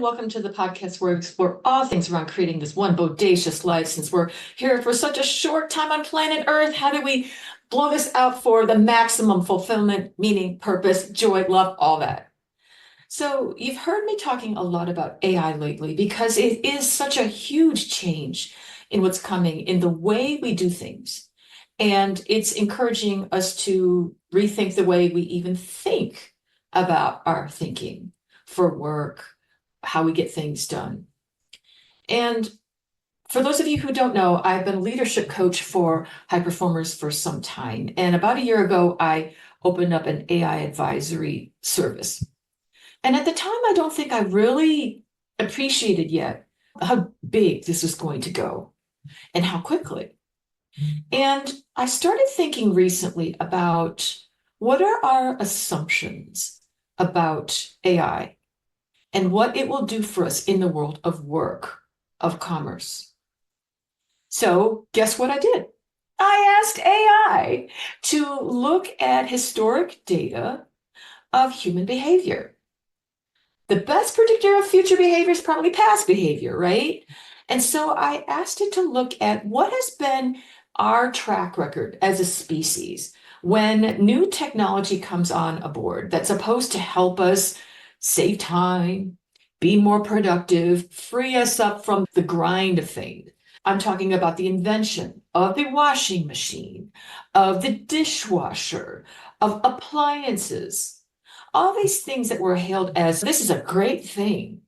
welcome to the podcast where we explore all things around creating this one bodacious life. Since we're here for such a short time on planet Earth, how do we blow this out for the maximum fulfillment, meaning, purpose, joy, love, all that? So you've heard me talking a lot about AI lately because it is such a huge change in what's coming in the way we do things. And it's encouraging us to rethink the way we even think about our thinking for work, how we get things done. And for those of you who don't know, I've been a leadership coach for high performers for some time. And about a year ago, I opened up an AI advisory service. And at the time, I don't think I really appreciated yet how big this was going to go and how quickly. And I started thinking recently about what are our assumptions about AI and what it will do for us in the world of work, of commerce. So guess what I did? I asked AI to look at historic data of human behavior. The best predictor of future behavior is probably past behavior, right? And so I asked it to look at what has been our track record as a species when new technology comes on aboard that's supposed to help us save time, be more productive, free us up from the grind of things. I'm talking about the invention of the washing machine, of the dishwasher, of appliances, all these things that were hailed as this is a great thing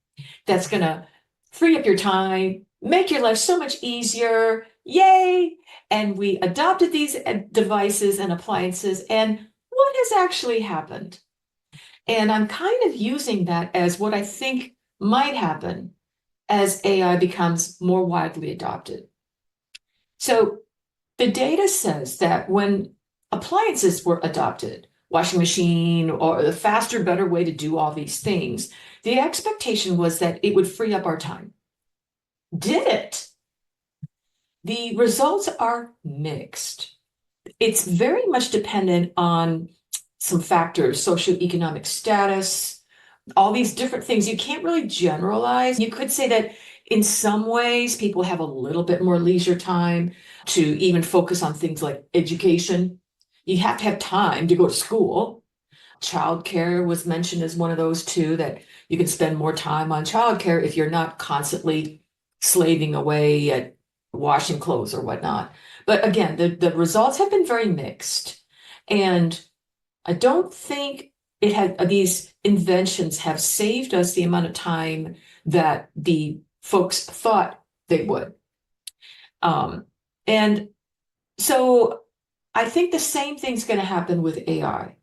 that's going to free up your time, make your life so much easier. Yay! And we adopted these devices and appliances. And what has actually happened? And I'm kind of using that as what I think might happen as AI becomes more widely adopted. So the data says that when appliances were adopted, washing machine or the faster, better way to do all these things, the expectation was that it would free up our time. Did it? The results are mixed. It's very much dependent on some factors, socioeconomic status, all these different things. You can't really generalize. You could say that in some ways, people have a little bit more leisure time to even focus on things like education. You have to have time to go to school. Childcare was mentioned as one of those too, that you can spend more time on childcare if you're not constantly slaving away at washing clothes or whatnot. But again, the results have been very mixed. And I don't think these inventions have saved us the amount of time that the folks thought they would. And so I think the same thing's going to happen with AI.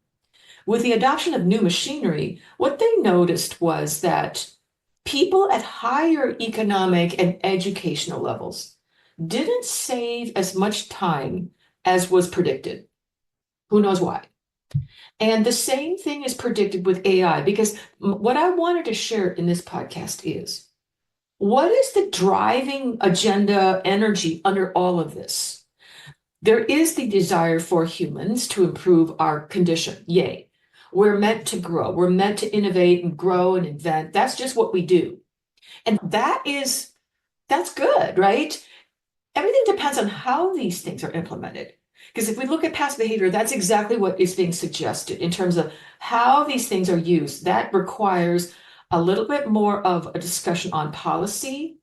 With the adoption of new machinery, what they noticed was that people at higher economic and educational levels didn't save as much time as was predicted. Who knows why? And the same thing is predicted with AI, because what I wanted to share in this podcast is, what is the driving agenda energy under all of this? There is the desire for humans to improve our condition. Yay. We're meant to grow. We're meant to innovate and grow and invent. That's just what we do. And that's good, right? Everything depends on how these things are implemented. Because if we look at past behavior, that's exactly what is being suggested in terms of how these things are used. That requires a little bit more of a discussion on policy,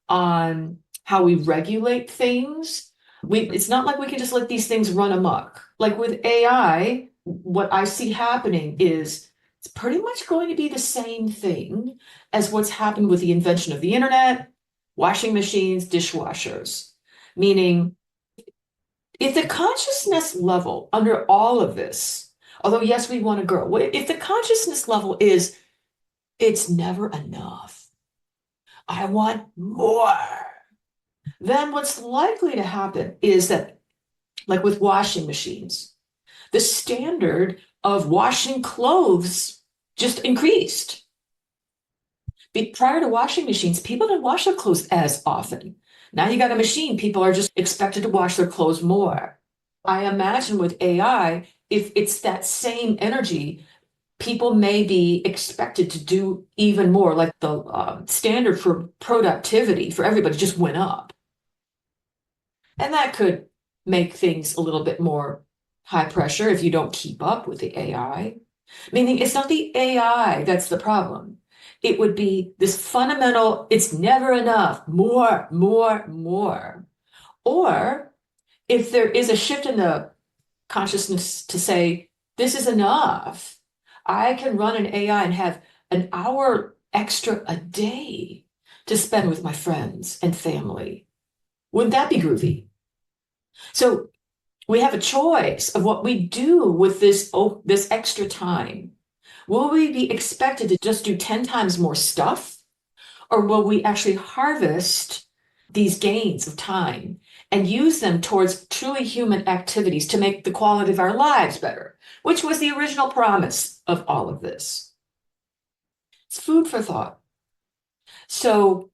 on how we regulate things. It's not like we can just let these things run amok. Like with AI, what I see happening is it's pretty much going to be the same thing as what's happened with the invention of the internet, washing machines, dishwashers. Meaning, if the consciousness level under all of this, although yes, we want to grow, if the consciousness level is, it's never enough, I want more, then what's likely to happen is that, like with washing machines, the standard of washing clothes just increased. Prior to washing machines, people didn't wash their clothes as often. Now you got a machine, people are just expected to wash their clothes more. I imagine with AI, if it's that same energy, people may be expected to do even more, like the standard for productivity for everybody just went up. And that could make things a little bit more high pressure if you don't keep up with the AI. Meaning it's not the AI that's the problem. It would be this fundamental, it's never enough, more, more, more. Or if there is a shift in the consciousness to say, this is enough, I can run an AI and have an hour extra a day to spend with my friends and family. Wouldn't that be groovy? So we have a choice of what we do with this extra time. Will we be expected to just do 10 times more stuff? Or will we actually harvest these gains of time and use them towards truly human activities to make the quality of our lives better, which was the original promise of all of this? It's food for thought. So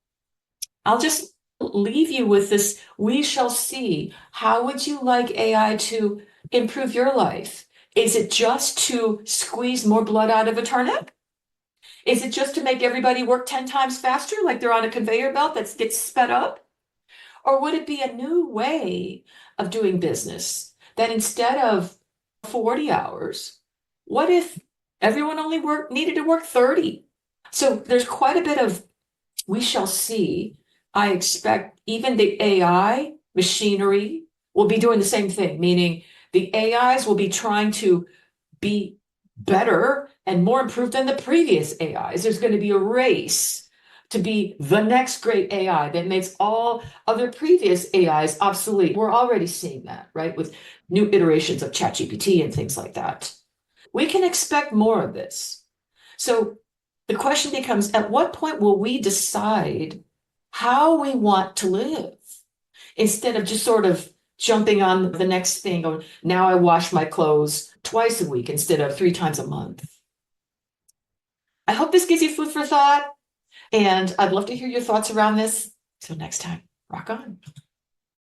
I'll just leave you with this. We shall see. How would you like AI to improve your life? Is it just to squeeze more blood out of a turnip? Is it just to make everybody work 10 times faster, like they're on a conveyor belt that gets sped up? Or would it be a new way of doing business that instead of 40 hours, what if everyone only needed to work 30? So there's quite a bit of we shall see. I expect even the AI machinery will be doing the same thing, meaning the AIs will be trying to be better and more improved than the previous AIs. There's going to be a race to be the next great AI that makes all other previous AIs obsolete. We're already seeing that, right? With new iterations of ChatGPT and things like that. We can expect more of this. So the question becomes, at what point will we decide how we want to live instead of just sort of jumping on the next thing? Or now I wash my clothes twice a week instead of 3 times a month. I hope this gives you food for thought, and I'd love to hear your thoughts around this. Till next time, rock on.